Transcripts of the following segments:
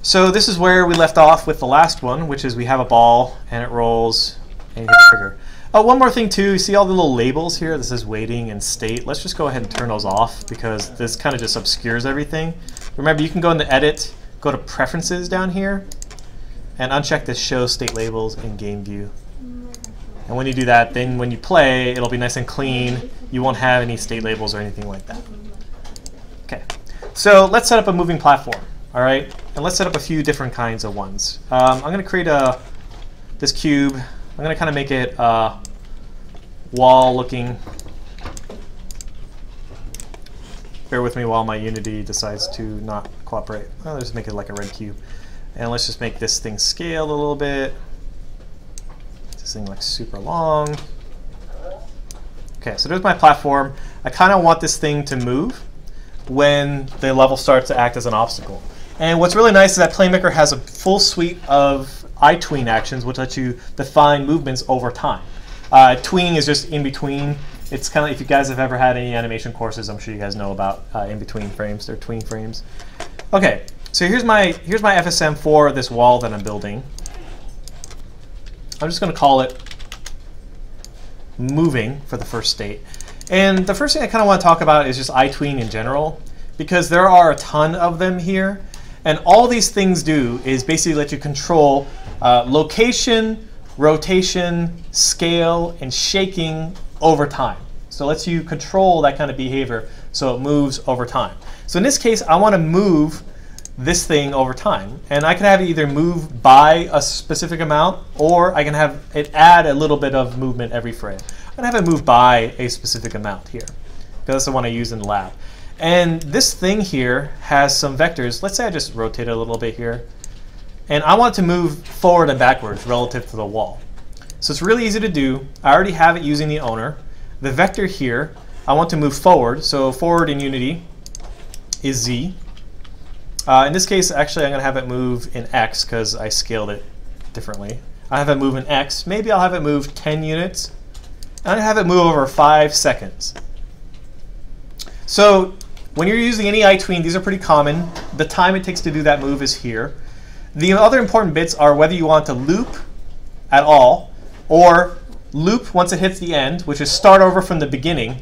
So this is where we left off with the last one, which is we have a ball and it rolls and you hit the trigger. Oh, one more thing too, you see all the little labels here? This is waiting and state. Let's just go ahead and turn those off because this kind of just obscures everything. Remember, you can go into Edit, go to Preferences down here, and uncheck this Show State Labels in Game View. And when you do that, then when you play, it'll be nice and clean. You won't have any state labels or anything like that. Okay, so let's set up a moving platform. All right, and let's set up a few different kinds of ones. I'm going to create this cube. I'm going to kind of make it wall-looking. Bear with me while my Unity decides to not cooperate. I'll just make it like a red cube. And let's just make this thing scale a little bit. This thing like super long. Okay, so there's my platform. I kind of want this thing to move when the level starts to act as an obstacle. And what's really nice is that Playmaker has a full suite of iTween actions, which lets you define movements over time. Tweening is just in between. It's kind of, if you guys have ever had any animation courses, I'm sure you guys know about in between frames. They're tween frames. Okay, so here's my FSM for this wall that I'm building. I'm just going to call it moving for the first state. And the first thing I kind of want to talk about is just iTween in general, because there are a ton of them here. And all these things do is basically let you control location, rotation, scale, and shaking over time. So it lets you control that kind of behavior so it moves over time. So in this case, I want to move this thing over time. And I can have it either move by a specific amount, or I can have it add a little bit of movement every frame. I'm going to have it move by a specific amount here, because that's the one I use in the lab. And this thing here has some vectors. Let's say I just rotate it a little bit here. And I want it to move forward and backwards relative to the wall. So it's really easy to do. I already have it using the owner. The vector here, I want to move forward. So forward in Unity is Z. In this case, actually, I'm going to have it move in X because I scaled it differently. I have it move in X. Maybe I'll have it move 10 units. And I have it move over 5 seconds. So when you're using any iTween, these are pretty common. The time it takes to do that move is here. The other important bits are whether you want to loop at all, or loop once it hits the end, which is start over from the beginning,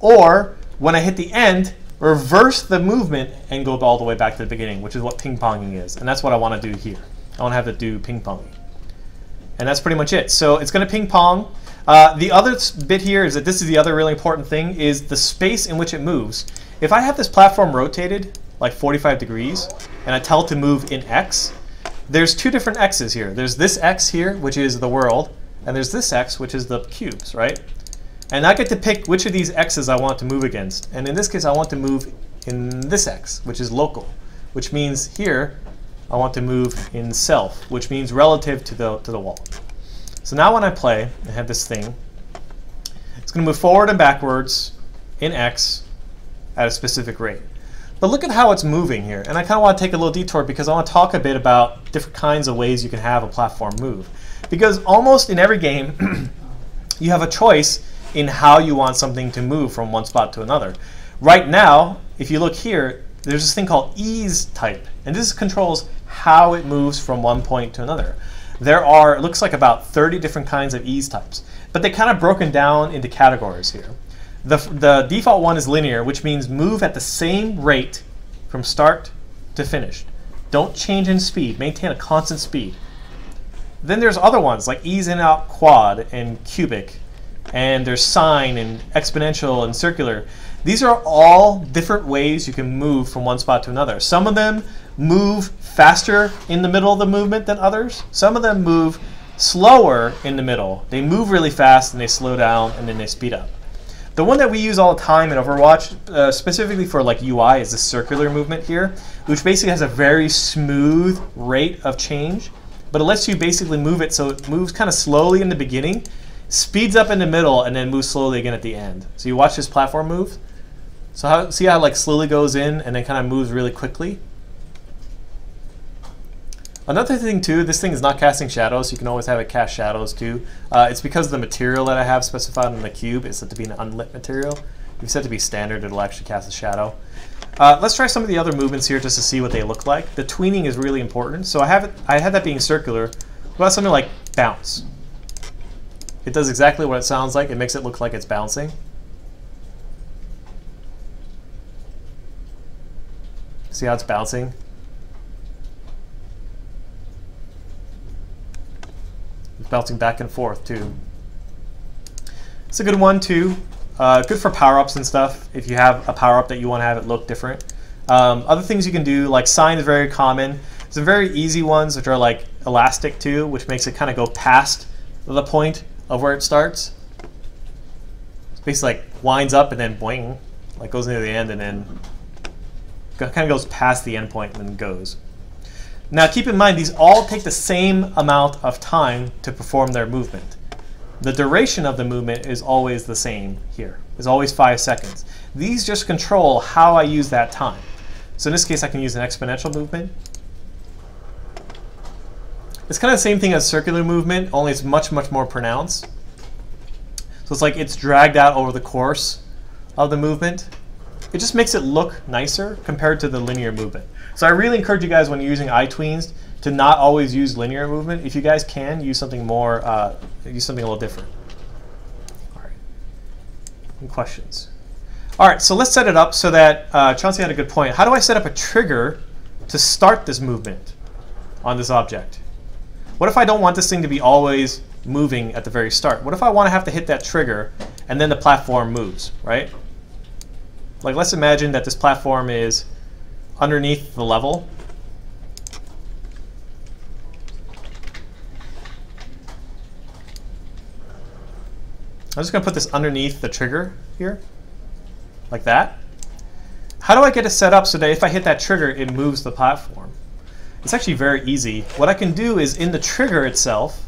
or when I hit the end, reverse the movement and go all the way back to the beginning, which is what ping-ponging is. And that's what I want to do here. I want to have it do ping-ponging. And that's pretty much it. So it's going to ping-pong. The other bit here is that this is the other really important thing, is the space in which it moves. If I have this platform rotated like 45 degrees and I tell it to move in X, there's two different X's here. There's this X here, which is the world, and there's this X, which is the cubes, right? And I get to pick which of these X's I want to move against. And in this case, I want to move in this X, which is local, which means here I want to move in self, which means relative to the wall. So now when I play, I have this thing. It's going to move forward and backwards in X at a specific rate. But look at how it's moving here. And I kind of want to take a little detour because I want to talk a bit about different kinds of ways you can have a platform move. Because almost in every game, you have a choice in how you want something to move from one spot to another. Right now, if you look here, there's this thing called ease type. And this controls how it moves from one point to another. There are, it looks like about 30 different kinds of ease types. But they're kind of broken down into categories here. The default one is linear, which means move at the same rate from start to finish. Don't change in speed. Maintain a constant speed. Then there's other ones like ease in out quad and cubic. And there's sine and exponential and circular. These are all different ways you can move from one spot to another. Some of them move faster in the middle of the movement than others. Some of them move slower in the middle. They move really fast and they slow down and then they speed up. The one that we use all the time in Overwatch, specifically for like UI, is the circular movement here, which basically has a very smooth rate of change. But it lets you basically move it so it moves kind of slowly in the beginning, speeds up in the middle, and then moves slowly again at the end. So you watch this platform move. So see how it like slowly goes in and then kind of moves really quickly? Another thing too, this thing is not casting shadows, so you can always have it cast shadows too. It's because of the material that I have specified in the cube is set to be an unlit material. If you set it to be standard, it'll actually cast a shadow. Let's try some of the other movements here just to see what they look like. The tweening is really important. So I had that being circular. What about something like bounce? It does exactly what it sounds like. It makes it look like it's bouncing. See how it's bouncing? It's bouncing back and forth too. It's a good one too. Good for power-ups and stuff if you have a power-up that you want to have it look different. Other things you can do, like sine is very common. Some very easy ones which are like elastic too, which makes it kind of go past the point of where it starts. It's basically like winds up and then boing, like goes near the end and then kind of goes past the end point and then goes. Now keep in mind these all take the same amount of time to perform their movement. The duration of the movement is always the same here. It's always 5 seconds. These just control how I use that time. So in this case I can use an exponential movement. It's kind of the same thing as circular movement, only it's much, much more pronounced. So it's like it's dragged out over the course of the movement. It just makes it look nicer compared to the linear movement. So I really encourage you guys when you're using iTweens to not always use linear movement. If you guys can, use something more, use something a little different. All right. Any questions? All right, so let's set it up so that Chauncey had a good point. How do I set up a trigger to start this movement on this object? What if I don't want this thing to be always moving at the very start? What if I want to have to hit that trigger and then the platform moves, right? Like let's imagine that this platform is underneath the level. I'm just going to put this underneath the trigger here, like that. How do I get it set up so that if I hit that trigger, it moves the platform? It's actually very easy. What I can do is in the trigger itself,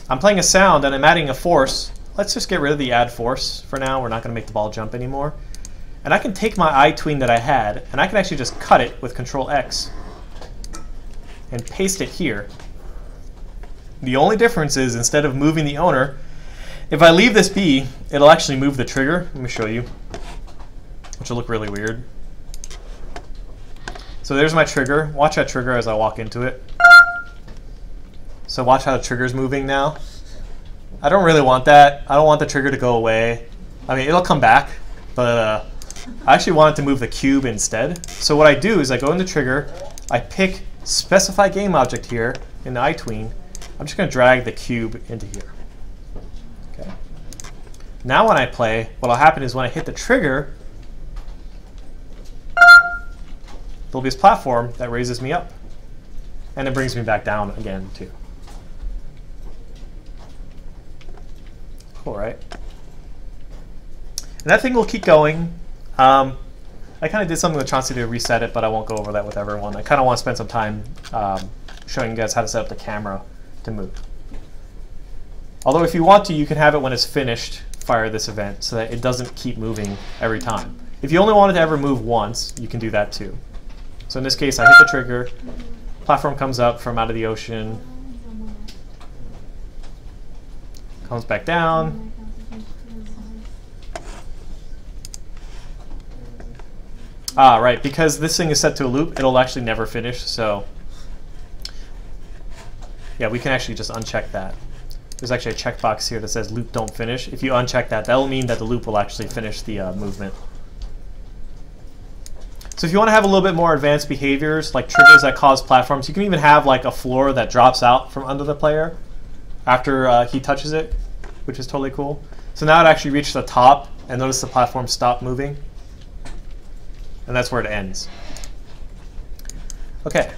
I'm playing a sound and I'm adding a force. Let's just get rid of the add force for now. We're not going to make the ball jump anymore. And I can take my iTween that I had, and I can actually just cut it with Control X and paste it here. The only difference is instead of moving the owner, if I leave this be, it'll actually move the trigger. Let me show you, which will look really weird. So there's my trigger. Watch that trigger as I walk into it. So watch how the trigger's moving now. I don't really want that. I don't want the trigger to go away. I mean, it'll come back, but I actually want it to move the cube instead. So what I do is I go into trigger, I pick specify game object here in the iTween. I'm just going to drag the cube into here. Okay. Now when I play, what will happen is when I hit the trigger, there'll be this platform that raises me up, and it brings me back down again too. Cool, right? And that thing will keep going. I kind of did something with Chauncey to reset it, but I won't go over that with everyone. I kind of want to spend some time showing you guys how to set up the camera to move. Although if you want to, you can have it when it's finished, fire this event, so that it doesn't keep moving every time. If you only wanted to ever move once, you can do that too. So in this case, I hit the trigger, platform comes up from out of the ocean, comes back down. Ah, right, because this thing is set to a loop, it'll actually never finish, so yeah, we can actually just uncheck that. There's actually a checkbox here that says loop don't finish. If you uncheck that, that'll mean that the loop will actually finish the movement. So if you want to have a little bit more advanced behaviors, like triggers that cause platforms, you can even have like a floor that drops out from under the player after he touches it, which is totally cool. So now it actually reached the top, and notice the platform stopped moving. And that's where it ends. Okay.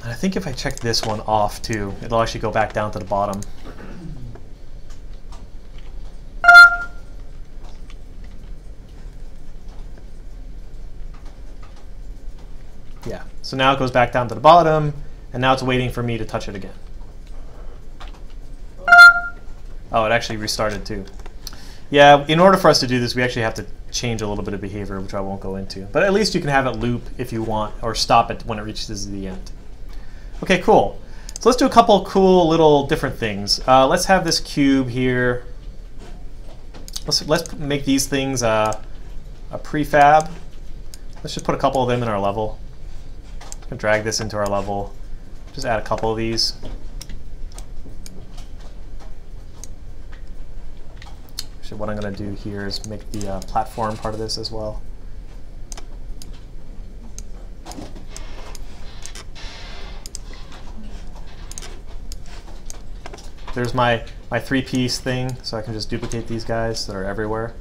And I think if I check this one off too, it'll actually go back down to the bottom. Yeah, so now it goes back down to the bottom, and now it's waiting for me to touch it again. Oh, it actually restarted too. Yeah, in order for us to do this, we actually have to change a little bit of behavior, which I won't go into. But at least you can have it loop if you want, or stop it when it reaches the end. Okay, cool. So let's do a couple cool little different things. Let's have this cube here. Let's make these things a prefab. Let's just put a couple of them in our level. Drag this into our level. Just add a couple of these. Actually, what I'm going to do here is make the platform part of this as well. There's my three-piece thing, so I can just duplicate these guys that are everywhere.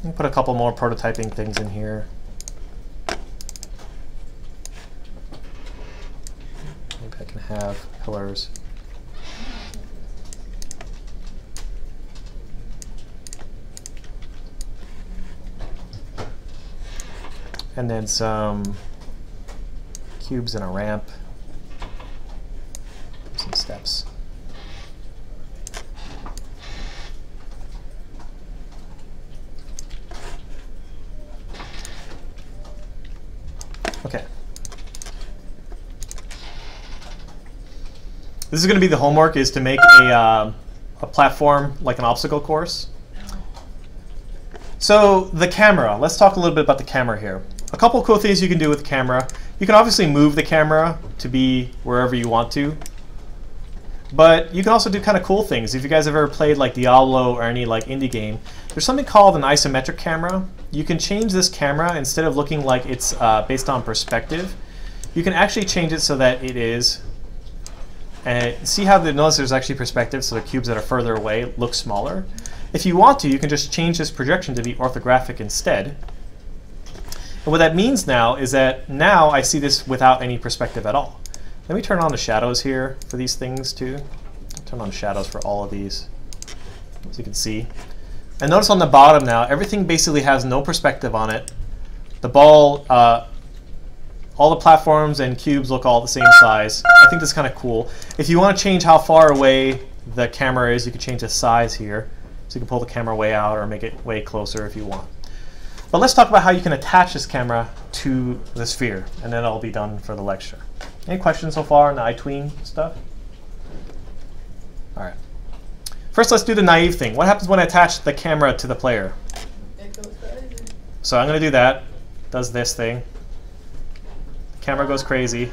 I'll put a couple more prototyping things in here. Maybe I can have pillars. And then some cubes and a ramp. Some steps. Okay. This is going to be the homework, is to make a platform like an obstacle course. So the camera, let's talk a little bit about the camera here. A couple cool things you can do with the camera. You can obviously move the camera to be wherever you want to. But you can also do kind of cool things. If you guys have ever played like Diablo or any like indie game, there's something called an isometric camera. You can change this camera, instead of looking like it's based on perspective, you can actually change it so that it is. And see how notice there's actually perspective, so the cubes that are further away look smaller. If you want to, you can just change this projection to be orthographic instead. And what that means now is that now I see this without any perspective at all. Let me turn on the shadows here for these things too. Turn on shadows for all of these, so you can see. And notice on the bottom now, everything basically has no perspective on it. The ball, all the platforms and cubes look all the same size. I think this is kind of cool. If you want to change how far away the camera is, you can change the size here. So you can pull the camera way out or make it way closer if you want. But let's talk about how you can attach this camera to the sphere, and then I'll be done for the lecture. Any questions so far on the iTween stuff? All right. First, let's do the naive thing. What happens when I attach the camera to the player? It goes crazy. So I'm going to do that. Does this thing. The camera goes crazy.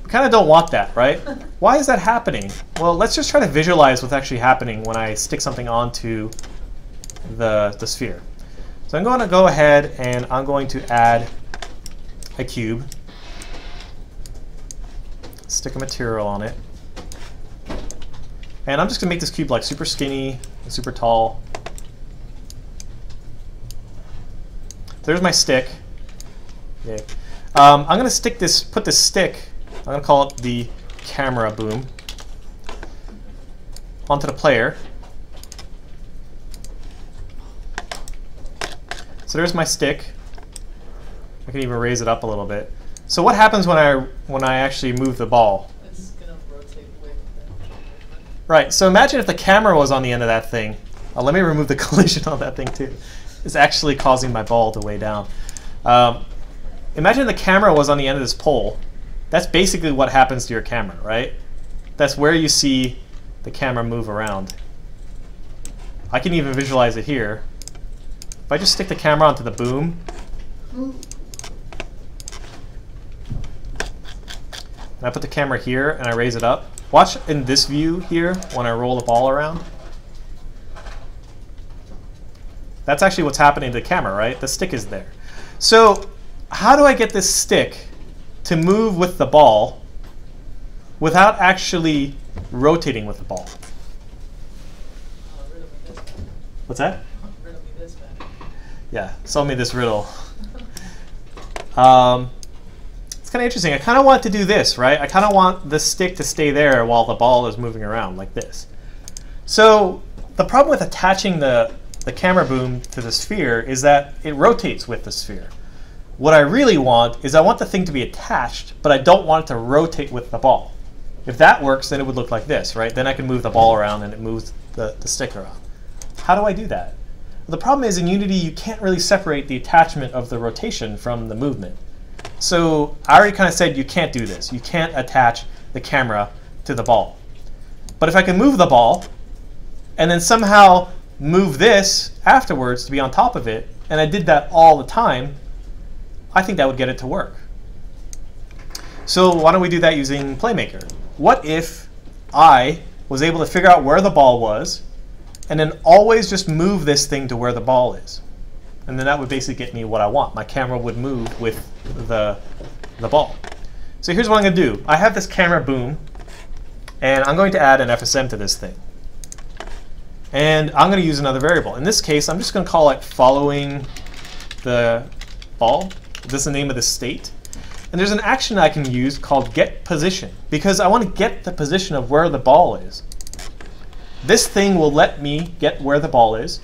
We kind of don't want that, right? Why is that happening? Well, let's just try to visualize what's actually happening when I stick something onto the sphere. So I'm going to go ahead and I'm going to add a cube. Stick a material on it. And I'm just going to make this cube like super skinny and super tall. There's my stick. Okay. I'm going to put this stick, I'm going to call it the camera boom, onto the player. So there's my stick. I can even raise it up a little bit. So what happens when I actually move the ball? It's gonna rotate with the Right. So imagine if the camera was on the end of that thing. Let me remove the collision on that thing too. It's actually causing my ball to weigh down. Imagine the camera was on the end of this pole. That's basically what happens to your camera, right? That's where you see the camera move around. I can even visualize it here. If I just stick the camera onto the boom, and I put the camera here and I raise it up, watch in this view here when I roll the ball around. That's actually what's happening to the camera, right? The stick is there. So how do I get this stick to move with the ball without actually rotating with the ball? What's that? Yeah, solve me this riddle. It's kind of interesting. I kind of want to do this, right? I kind of want the stick to stay there while the ball is moving around like this. So the problem with attaching the camera boom to the sphere is that it rotates with the sphere. What I really want is I want the thing to be attached, but I don't want it to rotate with the ball. If that works, then it would look like this, right? Then I can move the ball around and it moves the stick around. How do I do that? Well, the problem is in Unity, you can't really separate the attachment of the rotation from the movement. So I already kind of said you can't do this. You can't attach the camera to the ball. But if I can move the ball and then somehow move this afterwards to be on top of it, and I did that all the time, I think that would get it to work. So why don't we do that using Playmaker? What if I was able to figure out where the ball was and then always just move this thing to where the ball is? And then that would basically get me what I want. My camera would move with the ball. So here's what I'm going to do. I have this camera boom, and I'm going to add an FSM to this thing. And I'm going to use another variable. In this case, I'm just going to call it following the ball. This is the name of the state. And there's an action I can use called get position, because I want to get the position of where the ball is. This thing will let me get where the ball is,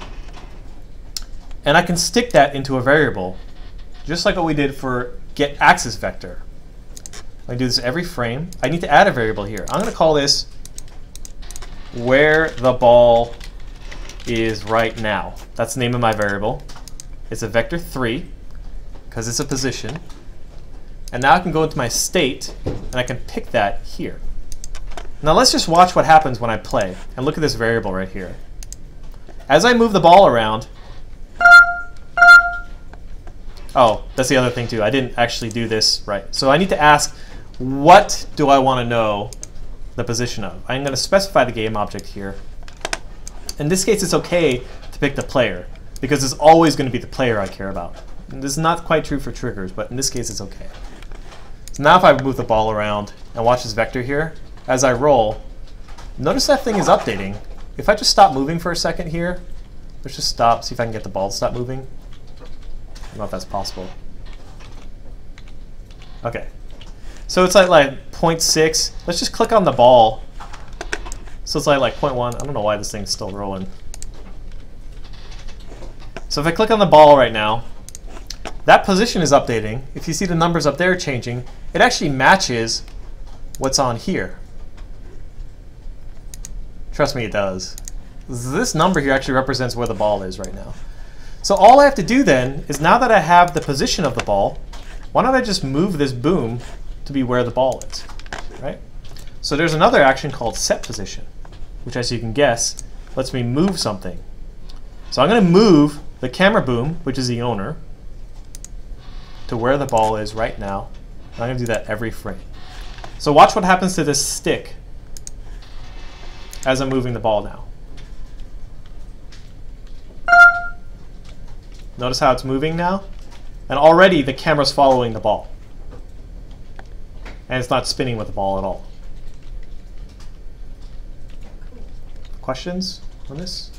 and I can stick that into a variable, just like what we did for get axis vector. I do this every frame. I need to add a variable here. I'm going to call this where the ball is right now. That's the name of my variable. It's a vector 3, because it's a position. And now I can go into my state, and I can pick that here. Now let's just watch what happens when I play. And look at this variable right here. As I move the ball around, oh, that's the other thing too. I didn't actually do this right. So I need to ask, what do I want to know the position of? I'm going to specify the game object here. In this case, it's OK to pick the player, because it's always going to be the player I care about. And this is not quite true for triggers, but in this case, it's OK. So now if I move the ball around and watch this vector here, as I roll, notice that thing is updating. If I just stop moving for a second here, let's just stop, see if I can get the ball to stop moving. I don't know if that's possible. OK. So it's like 0.6. Let's just click on the ball. So it's like 0.1. I don't know why this thing's still rolling. So if I click on the ball right now, that position is updating. If you see the numbers up there changing, it actually matches what's on here. Trust me, it does. This number here actually represents where the ball is right now. So all I have to do then is, now that I have the position of the ball, why don't I just move this boom to be where the ball is, right? So there's another action called set position, which, as you can guess, lets me move something. So I'm going to move the camera boom, which is the owner, to where the ball is right now. And I'm going to do that every frame. So watch what happens to this stick as I'm moving the ball now. Notice how it's moving now? And already the camera's following the ball. And it's not spinning with the ball at all. Questions on this?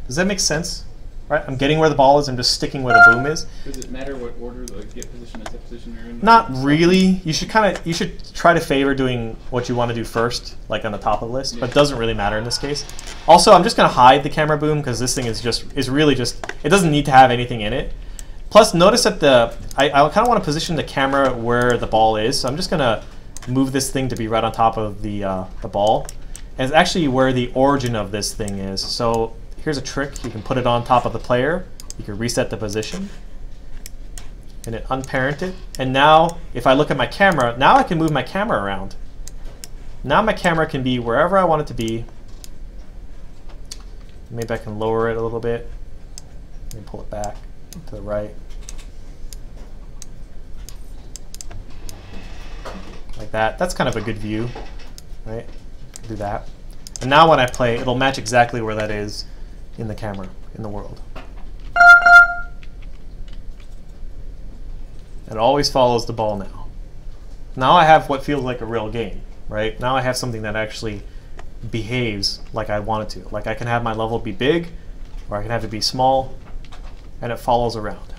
Does that make sense? Right? I'm getting where the ball is, I'm just sticking where the boom is. Does it matter what order the get position and set position you're in? Not really. You should try to favor doing what you want to do first, like on the top of the list, but it doesn't really matter in this case. Also, I'm just going to hide the camera boom, because this thing is really just, it doesn't need to have anything in it. Plus, notice that I kind of want to position the camera where the ball is, so I'm just going to move this thing to be right on top of the ball. And it's actually where the origin of this thing is. So here's a trick. You can put it on top of the player. You can reset the position. And it unparent it. And now, if I look at my camera, now I can move my camera around. Now my camera can be wherever I want it to be. Maybe I can lower it a little bit. Let me pull it back to the right. Like that. That's kind of a good view, right? Do that. And now when I play, it'll match exactly where that is in the camera, in the world. It always follows the ball now. Now I have what feels like a real game, right? Now I have something that actually behaves like I want it to. Like I can have my level be big, or I can have it be small, and it follows around.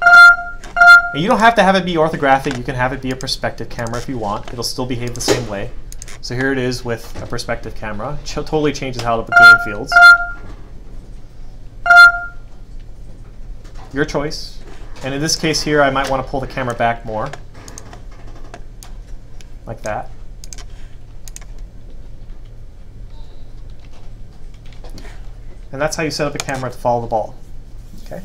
And you don't have to have it be orthographic. You can have it be a perspective camera if you want. It'll still behave the same way. So here it is with a perspective camera. It totally changes how the game feels. Your choice. And in this case here, I might want to pull the camera back more. Like that. And that's how you set up a camera to follow the ball. Okay.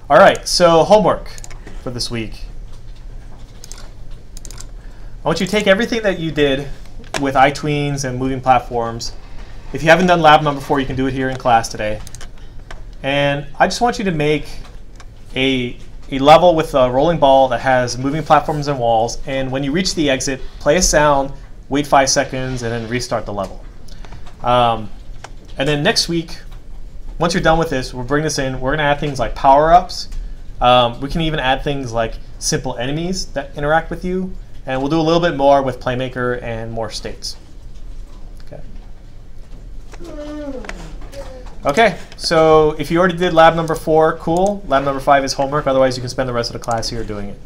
All right, so homework for this week. want you to take everything that you did with iTweens and moving platforms. If you haven't done lab number 4, you can do it here in class today. And I just want you to make a level with a rolling ball that has moving platforms and walls. And when you reach the exit, play a sound, wait 5 seconds, and then restart the level. And then next week, once you're done with this, we'll bring this in. We're going to add things like power-ups. We can even add things like simple enemies that interact with you. And we'll do a little bit more with Playmaker and more states. Okay. Okay, so if you already did lab number 4, cool. Lab number 5 is homework. Otherwise, you can spend the rest of the class here doing it.